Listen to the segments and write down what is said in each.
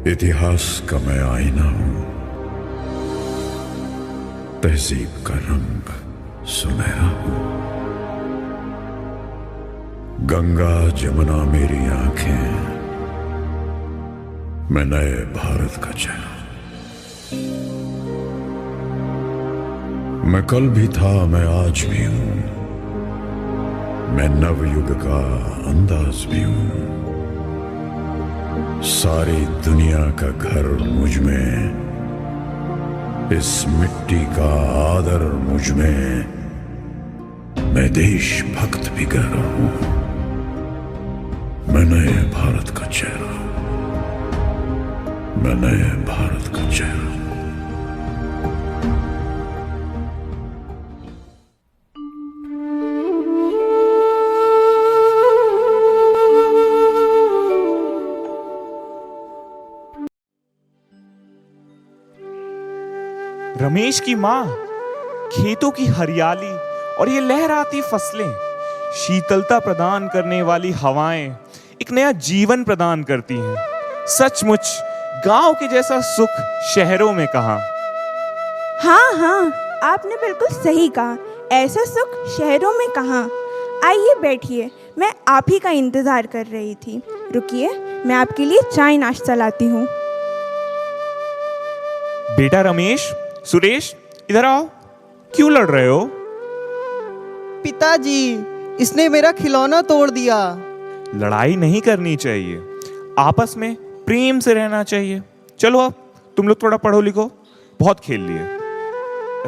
इतिहास का मैं आईना हूं, तहजीब का रंग सुनहरा हूं। गंगा जमुना मेरी आंखें, मैं नए भारत का चेहरा। मैं कल भी था, मैं आज भी हूं, मैं नवयुग का अंदाज भी हूं। सारी दुनिया का घर मुझ में, इस मिट्टी का आदर मुझ में, मैं देशभक्त भी गहरा हूं। मैं नए भारत का चेहरा हूं, मैं नए भारत का चेहरा हूं। रमेश की माँ, खेतों की हरियाली और ये लहराती फसलें, शीतलता प्रदान करने वाली हवाएं एक नया जीवन प्रदान करती हैं। सचमुच गांव के जैसा सुख शहरों में कहाँ। हाँ, आपने बिल्कुल सही कहा। ऐसा सुख शहरों में कहाँ। आइए बैठिए, मैं आप ही का इंतजार कर रही थी। रुकिए, मैं आपके लिए चाय नाश्ता लाती हूँ। बेटा रमेश, सुरेश, इधर आओ। क्यों लड़ रहे हो? पिताजी, इसने मेरा खिलौना तोड़ दिया। लड़ाई नहीं करनी चाहिए, आपस में प्रेम से रहना चाहिए। चलो अब तुम लोग थोड़ा पढ़ो लिखो, बहुत खेल लिए।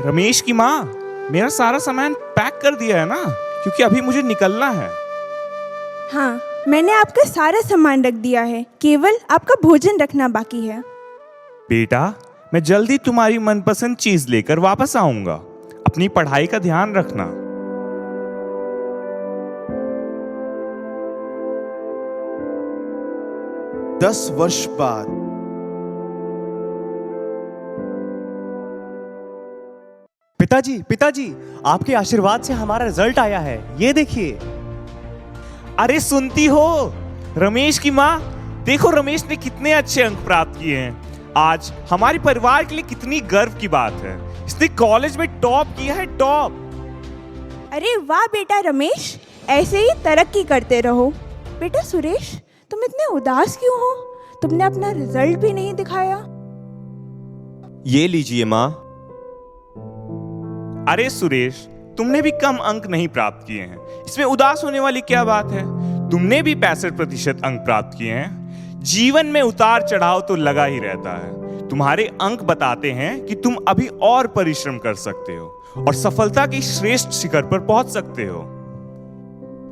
रमेश की माँ, मेरा सारा सामान पैक कर दिया है ना, क्योंकि अभी मुझे निकलना है। हाँ, मैंने आपका सारा सामान रख दिया है, केवल आपका भोजन रखना बाकी है। बेटा, मैं जल्दी तुम्हारी मनपसंद चीज लेकर वापस आऊंगा। अपनी पढ़ाई का ध्यान रखना। दस वर्ष बाद। पिताजी, आपके आशीर्वाद से हमारा रिजल्ट आया है, ये देखिए। अरे सुनती हो रमेश की माँ, देखो रमेश ने कितने अच्छे अंक प्राप्त किए हैं। आज हमारे परिवार के लिए कितनी गर्व की बात है। इसने कॉलेज में टॉप किया है, टॉप। अरे वाह बेटा रमेश, ऐसे ही तरक्की करते रहो। बेटा सुरेश, तुम इतने उदास क्यों हो? तुमने अपना रिजल्ट भी नहीं दिखाया। ये लीजिए माँ। अरे सुरेश, तुमने भी कम अंक नहीं प्राप्त किए हैं, इसमें उदास होने वाली क्या बात है? तुमने भी 65% अंक प्राप्त किए हैं। जीवन में उतार चढ़ाव तो लगा ही रहता है। तुम्हारे अंक बताते हैं कि तुम अभी और परिश्रम कर सकते हो और सफलता की श्रेष्ठ शिखर पर पहुंच सकते हो।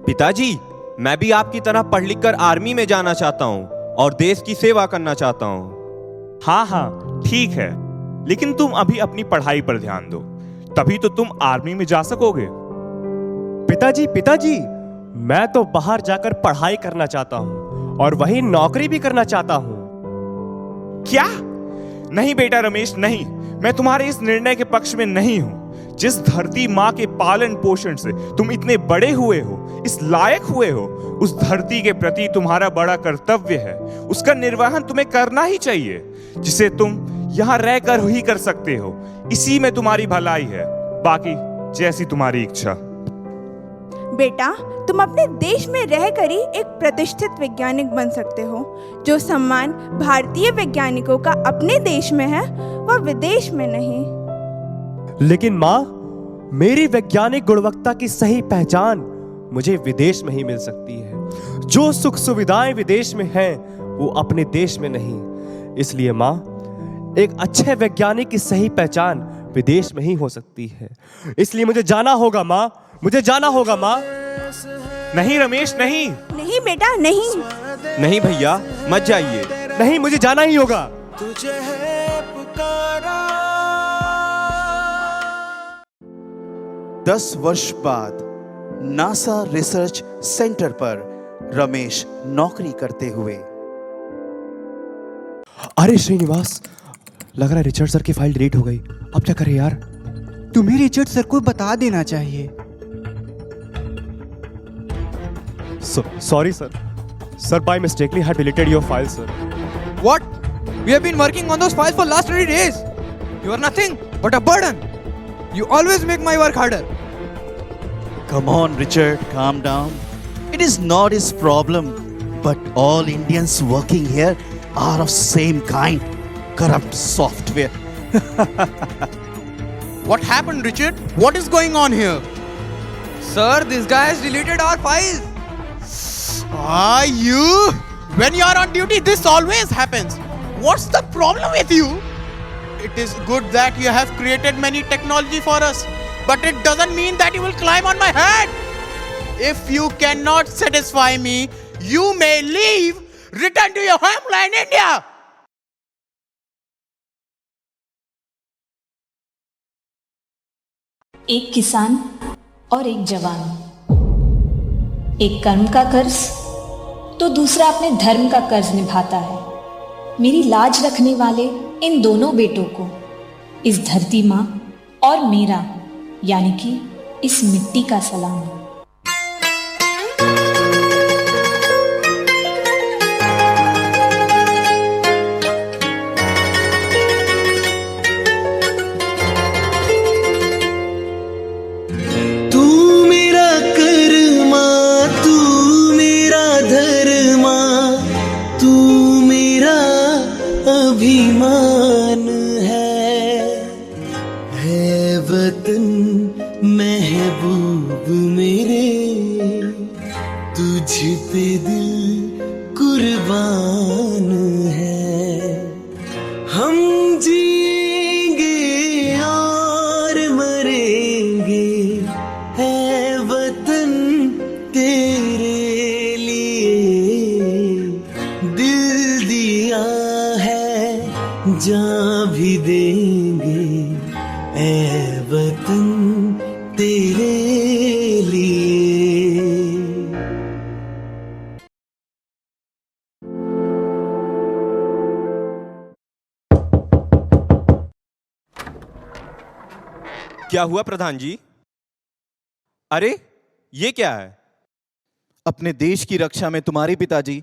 पिताजी, मैं भी आपकी तरह पढ़ लिख कर आर्मी में जाना चाहता हूँ और देश की सेवा करना चाहता हूँ। हाँ, ठीक है, लेकिन तुम अभी अपनी पढ़ाई पर ध्यान दो, तभी तो तुम आर्मी में जा सकोगे। पिताजी, मैं तो बाहर जाकर पढ़ाई करना चाहता हूँ और वहीं नौकरी भी करना चाहता हूँ। क्या? नहीं बेटा रमेश, नहीं, मैं तुम्हारे इस निर्णय के पक्ष में नहीं हूं। जिस धरती माँ के पालन पोषण से तुम इतने बड़े हुए हो, इस लायक हुए हो, उस धरती के प्रति तुम्हारा बड़ा कर्तव्य है। उसका निर्वहन तुम्हें करना ही चाहिए, जिसे तुम यहाँ रहकर ही कर सकते हो। इसी में तुम्हारी भलाई है, बाकी जैसी तुम्हारी इच्छा। बेटा, तुम अपने देश में रहकर ही एक प्रतिष्ठित वैज्ञानिक बन सकते हो। जो सम्मान भारतीय वैज्ञानिकों का अपने देश में है, वह विदेश में नहीं। लेकिन माँ, मेरी वैज्ञानिक गुणवत्ता की सही पहचान मुझे विदेश में ही मिल सकती है। जो सुख सुविधाएं विदेश में हैं, वो अपने देश में नहीं। इसलिए माँ, एक अच्छे वैज्ञानिक की सही पहचान विदेश में ही हो सकती है। इसलिए मुझे जाना होगा माँ, मुझे जाना होगा माँ। नहीं रमेश, नहीं। नहीं बेटा, नहीं। नहीं भैया, मत जाइए। नहीं, मुझे जाना ही होगा। तुझे है पुकारा। 10 वर्ष बाद। नासा रिसर्च सेंटर पर रमेश नौकरी करते हुए। अरे श्रीनिवास, लग रहा है रिचर्ड सर की फाइल डिलीट हो गई। अब क्या करें यार? तुम्हें रिचर्ड सर को बता देना चाहिए। Sorry, sir. Sir, by mistakenly had deleted your file, sir. What? We have been working on those files for last 20 days. You are nothing but a burden. You always make my work harder. Come on, Richard, calm down. It is not his problem, but all Indians working here are of same kind. Corrupt software. What happened, Richard? What is going on here? Sir, this guy has deleted our files. You? When you are on duty, this always happens. What's the problem with you? It is good that you have created many technology for us, but it doesn't mean that you will climb on my head. If you cannot satisfy me, you may leave, return to your homeland, India. एक किसान और एक जवान, एक कर्म का कर्ज तो दूसरा अपने धर्म का कर्ज निभाता है। मेरी लाज रखने वाले इन दोनों बेटों को इस धरती माँ और मेरा यानी कि इस मिट्टी का सलाम। अभिमान है वतन महबूब मेरे, तुझ पे दिल कुर्बान है। हम जिएंगे और मरेंगे, है वतन तेरे लिए, दिल दिया जा भी देंगे, ऐ वतन तेरे लिए। क्या हुआ प्रधान जी? अरे ये क्या है? अपने देश की रक्षा में तुम्हारे पिताजी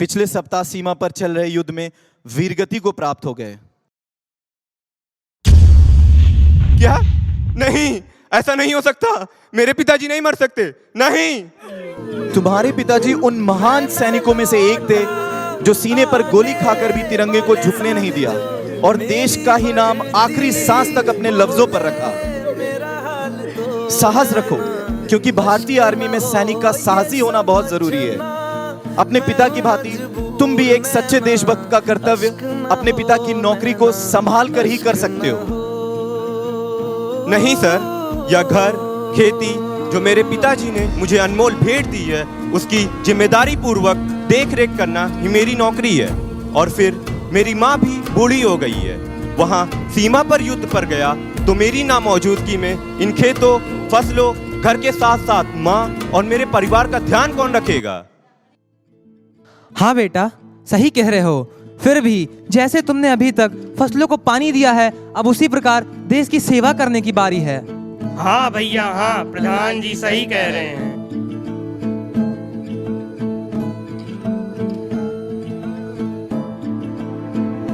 पिछले सप्ताह सीमा पर चल रहे युद्ध में वीरगति को प्राप्त हो गए। क्या? नहीं, ऐसा नहीं हो सकता। मेरे पिताजी नहीं मर सकते। नहीं। तुम्हारे पिताजी उन महान सैनिकों में से एक थे जो सीने पर गोली खाकर भी तिरंगे को झुकने नहीं दिया और देश का ही नाम आखिरी सांस तक अपने लफ्जों पर रखा। साहस रखो, क्योंकि भारतीय आर्मी में सैनिक का साहसी होना बहुत जरूरी है। अपने पिता की भांति तुम भी एक सच्चे देशभक्त का कर्तव्य अपने पिता की नौकरी को संभाल कर ही कर सकते हो। नहीं सर, यह घर खेती जो मेरे पिताजी ने मुझे अनमोल भेंट दी है, उसकी जिम्मेदारी पूर्वक देख रेख करना ही मेरी नौकरी है। और फिर मेरी माँ भी बूढ़ी हो गई है। वहाँ सीमा पर युद्ध पर गया तो मेरी नामौजूदगी में इन खेतों फसलों घर के साथ साथ माँ और मेरे परिवार का ध्यान कौन रखेगा? हाँ बेटा, सही कह रहे हो। फिर भी जैसे तुमने अभी तक फसलों को पानी दिया है, अब उसी प्रकार देश की सेवा करने की बारी है। हाँ भैया, हाँ, प्रधान जी सही कह रहे हैं।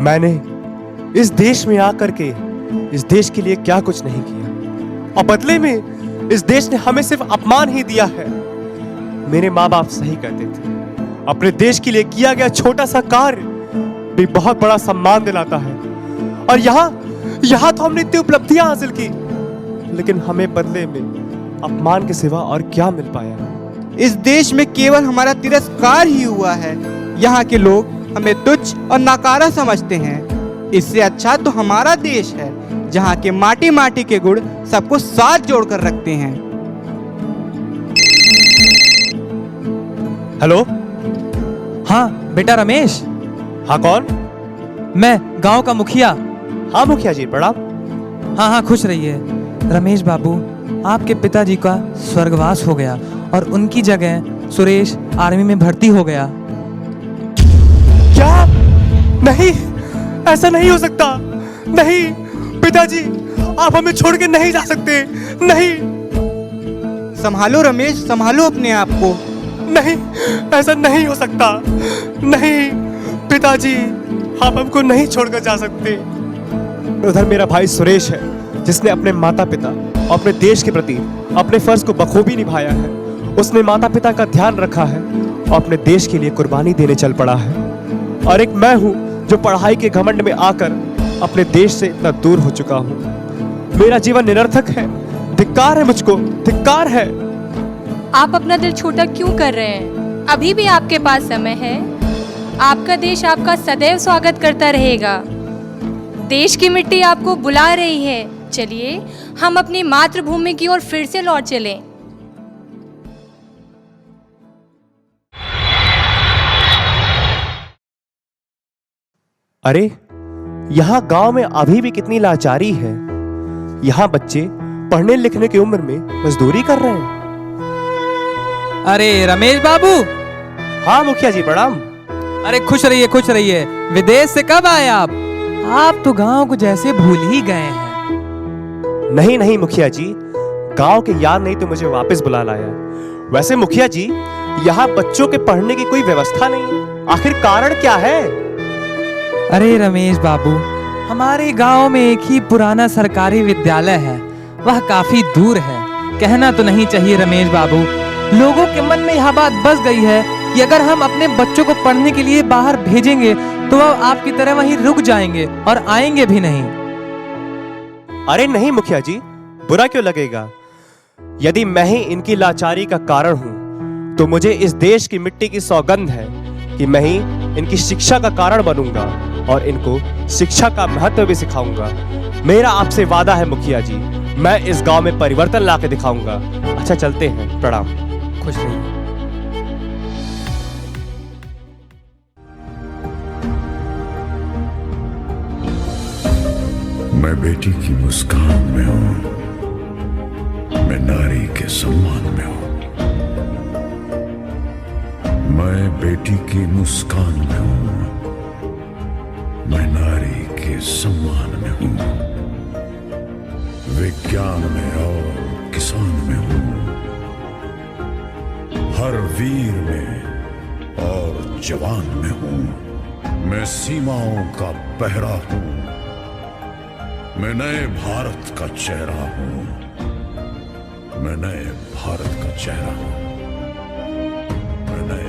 मैंने इस देश में आकर के इस देश के लिए क्या कुछ नहीं किया और बदले में इस देश ने हमें सिर्फ अपमान ही दिया है। मेरे माँ बाप सही कहते थे, अपने देश के लिए किया गया छोटा सा कार्य भी बहुत बड़ा सम्मान दिलाता है। और यहाँ तो हमने इतनी उपलब्धियां हासिल की, लेकिन हमें बदले में अपमान के सिवा और क्या मिल पाया? इस देश में केवल हमारा तिरस्कार ही हुआ है। यहाँ के लोग हमें तुच्छ और नाकारा समझते हैं। इससे अच्छा तो हमारा देश है, जहाँ के माटी माटी के गुण सबको साथ जोड़कर रखते हैं। हेलो। हाँ बेटा रमेश। हाँ कौन? मैं गांव का मुखिया। हाँ मुखिया जी, प्रणाम। हाँ खुश रहिए। रमेश बाबू, आपके पिताजी का स्वर्गवास हो गया और उनकी जगह सुरेश आर्मी में भर्ती हो गया। क्या? नहीं, ऐसा नहीं हो सकता। नहीं पिताजी, आप हमें छोड़ के नहीं जा सकते। नहीं। संभालो रमेश, संभालो अपने आप को। नहीं, ऐसा नहीं हो सकता। नहीं पिताजी, आप हमको नहीं छोड़कर जा सकते। उधर मेरा भाई सुरेश है, जिसने अपने माता पिता और अपने देश के प्रति अपने फर्ज को बखूबी निभाया है। उसने माता पिता का ध्यान रखा है और अपने देश के लिए कुर्बानी देने चल पड़ा है। और एक मैं हूं जो पढ़ाई के घमंड में आकर अपने देश से इतना दूर हो चुका हूं। मेरा जीवन निरर्थक है। धिक्कार है मुझको, धिक्कार है। आप अपना दिल छोटा क्यों कर रहे हैं? अभी भी आपके पास समय है। आपका देश आपका सदैव स्वागत करता रहेगा। देश की मिट्टी आपको बुला रही है। चलिए हम अपनी मातृभूमि की ओर फिर से लौट चलें। अरे यहाँ गांव में अभी भी कितनी लाचारी है। यहाँ बच्चे पढ़ने लिखने की उम्र में मजदूरी कर रहे हैं। अरे रमेश बाबू। हाँ मुखिया जी प्रणाम। अरे खुश रहिए। विदेश से कब आए आप तो गांव को जैसे भूल ही गए हैं। नहीं मुखिया जी, गांव के याद नहीं तो मुझे वापस बुला लाया। वैसे मुखिया जी, यहाँ बच्चों के पढ़ने की कोई व्यवस्था नहीं है। आखिर कारण क्या है? अरे रमेश बाबू, हमारे गांव में एक ही पुराना सरकारी विद्यालय है। वह काफी दूर है। कहना तो नहीं चाहिए रमेश बाबू, लोगों के मन में यह बात बस गई है कि अगर हम अपने बच्चों को पढ़ने के लिए बाहर भेजेंगे तो वह आपकी तरह वहीं रुक जाएंगे और आएंगे भी नहीं। अरे नहीं मुखिया जी, बुरा क्यों लगेगा? यदि मैं ही इनकी लाचारी का कारण हूं तो मुझे इस देश की मिट्टी की सौगंध है कि मैं ही इनकी शिक्षा का कारण बनूंगा और इनको शिक्षा का महत्व भी सिखाऊंगा। मेरा आपसे वादा है मुखिया जी, मैं इस गांव में परिवर्तन लाके दिखाऊंगा। अच्छा चलते हैं, प्रणाम। खुश रहिए। मैं बेटी की मुस्कान में हूं, मैं नारी के सम्मान में हूं। मैं बेटी की मुस्कान में हूं, मैं नारी के सम्मान में हूं। विज्ञान में और किसान में हूं, हर वीर में और जवान में हूं। मैं सीमाओं का पहरा हूं, मैं नए भारत का चेहरा हूं। मैं नए भारत का चेहरा हूं। मैं नए